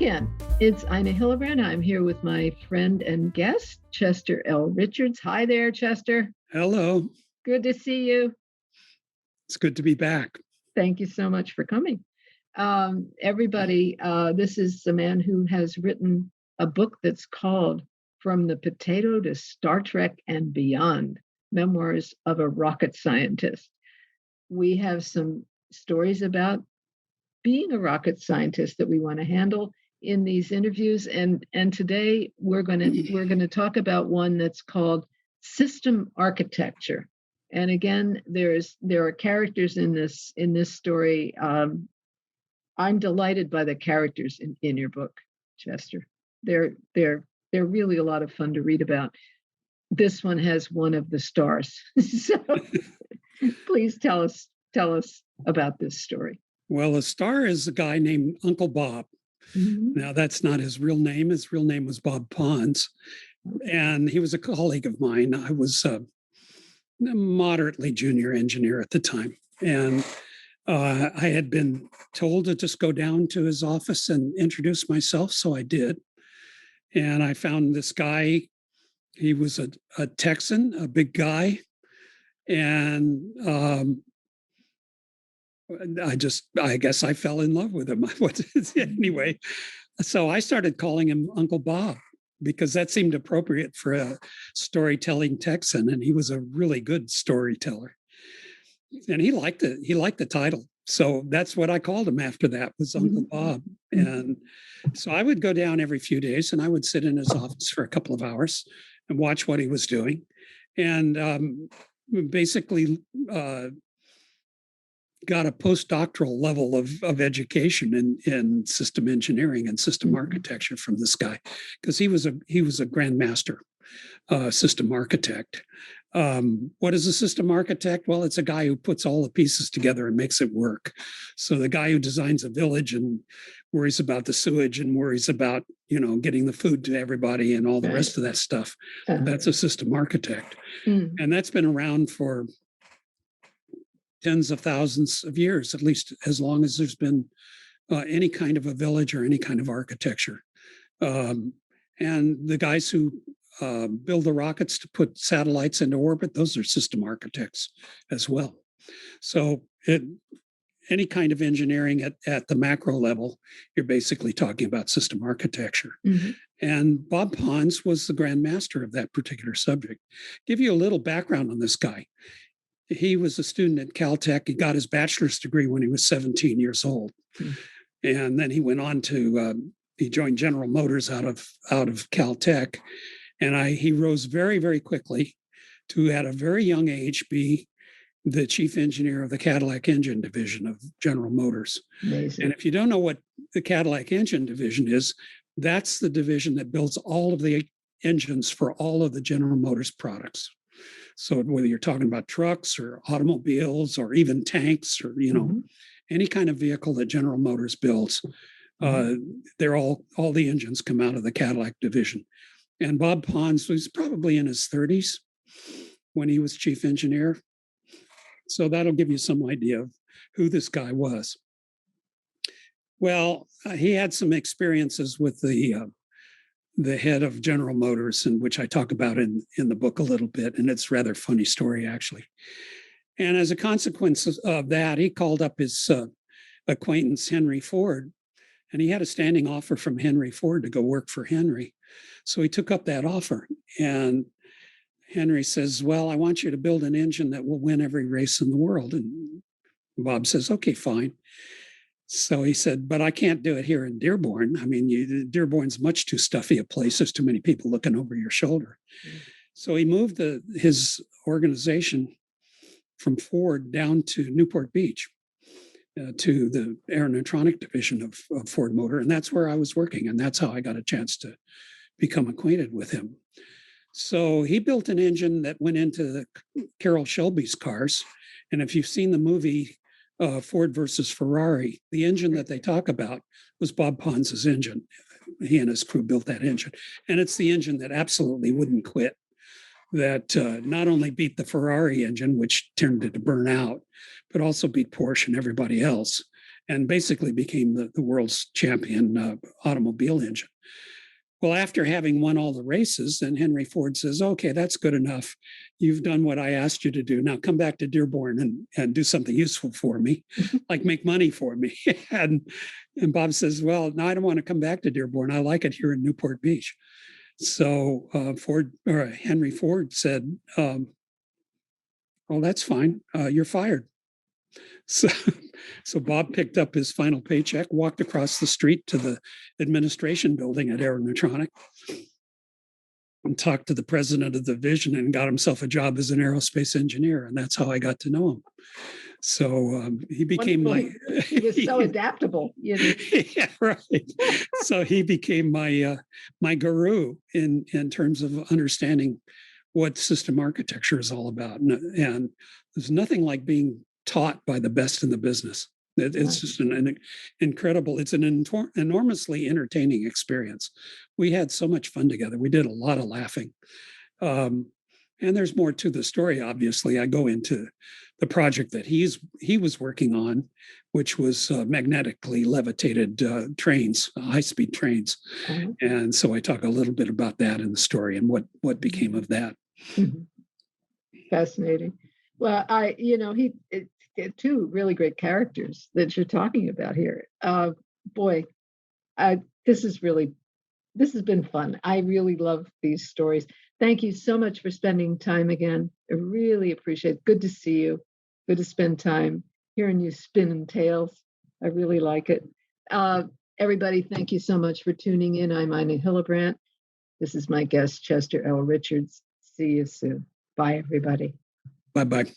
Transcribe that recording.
again. It's Ina Hillebrandt. I'm here with my friend and guest, Chester L. Richards. Hi there, Chester. Hello. Good to see you. It's good to be back. Thank you so much for coming. Everybody, this is a man who has written a book that's called From the Potato to Star Trek and Beyond, Memoirs of a Rocket Scientist. We have some stories about being a rocket scientist that we want to handle in these interviews, and today we're going to talk about one that's called system architecture. And again, there are characters in this story. I'm delighted by the characters in your book, Chester. They're really a lot of fun to read about. This one has one of the stars. So please tell us about this story. Well, the star is a guy named Uncle Bob. Mm-hmm. Now, that's not his real name. His real name was Bob Pons. And he was a colleague of mine. I was a moderately junior engineer at the time. And I had been told to just go down to his office and introduce myself. So I did. And I found this guy. He was a Texan, a big guy. And I guess I fell in love with him. Anyway, so I started calling him Uncle Bob because that seemed appropriate for a storytelling Texan, and he was a really good storyteller. And he liked it. He liked the title. So that's what I called him after that, was Uncle Bob. And so I would go down every few days and I would sit in his office for a couple of hours and watch what he was doing. And basically got a postdoctoral level of education in system engineering and system architecture from this guy, because he was a grandmaster system architect. What is a system architect? Well, it's a guy who puts all the pieces together and makes it work. So the guy who designs a village and worries about the sewage and worries about, getting the food to everybody and all the rest of that stuff, that's a system architect. And that's been around for tens of thousands of years, at least as long as there's been any kind of a village or any kind of architecture. And the guys who build the rockets to put satellites into orbit, those are system architects as well. So any kind of engineering at the macro level, you're basically talking about system architecture. Mm-hmm. And Bob Pons was the grandmaster of that particular subject. Give you a little background on this guy. He was a student at Caltech. He got his bachelor's degree when he was 17 years old. Mm-hmm. And then he went on to, he joined General Motors out of Caltech. And he rose very, very quickly to, at a very young age, be the chief engineer of the Cadillac engine division of General Motors. Amazing. And if you don't know what the Cadillac engine division is, that's the division that builds all of the engines for all of the General Motors products. So whether you're talking about trucks or automobiles or even tanks or, any kind of vehicle that General Motors builds, they're all the engines come out of the Cadillac division. And Bob Pons was probably in his 30s when he was chief engineer. So that'll give you some idea of who this guy was. Well, he had some experiences with the head of General Motors, and which I talk about in the book a little bit, and it's a rather funny story, actually. And as a consequence of that, he called up his acquaintance, Henry Ford, and he had a standing offer from Henry Ford to go work for Henry. So he took up that offer, and Henry says, well, I want you to build an engine that will win every race in the world. And Bob says, okay, fine. So he said, but I can't do it here in Dearborn. I mean, Dearborn's much too stuffy a place. There's too many people looking over your shoulder. So he moved his organization from Ford down to Newport Beach, to the aeronautics division of Ford Motor. And that's where I was working. And that's how I got a chance to become acquainted with him. So he built an engine that went into the Carroll Shelby's cars. And if you've seen the movie Ford versus Ferrari, the engine that they talk about was Bob Pons's engine. He and his crew built that engine. And it's the engine that absolutely wouldn't quit, that not only beat the Ferrari engine, which tended to burn out, but also beat Porsche and everybody else. and basically became the world's champion automobile engine. Well, after having won all the races, then Henry Ford says, okay, that's good enough. You've done what I asked you to do. Now come back to Dearborn and do something useful for me, like make money for me. and Bob says, well, no, I don't want to come back to Dearborn. I like it here in Newport Beach. So Henry Ford said, well, that's fine. You're fired. So, so Bob picked up his final paycheck, walked across the street to the administration building at Aeronatronic, and talked to the president of the division and got himself a job as an aerospace engineer. And that's how I got to know him. So he became Wonderful. He was so adaptable. Yeah, right. So he became my guru in terms of understanding what system architecture is all about. And there's nothing like being taught by the best in the business. It's just an incredible, it's an enormously entertaining experience. We had so much fun together. We did a lot of laughing. And there's more to the story, obviously. I go into the project that he was working on, which was magnetically levitated trains, high-speed trains. Mm-hmm. And so I talk a little bit about that in the story and what became of that. Mm-hmm. Fascinating. Well, two really great characters that you're talking about here. This has been fun. I really love these stories. Thank you so much for spending time again. I really appreciate it. Good to see you. Good to spend time hearing you spinning tales. I really like it. Everybody, thank you so much for tuning in. I'm Ina Hillebrandt. This is my guest, Chester L. Richards. See you soon. Bye, everybody. Bye-bye.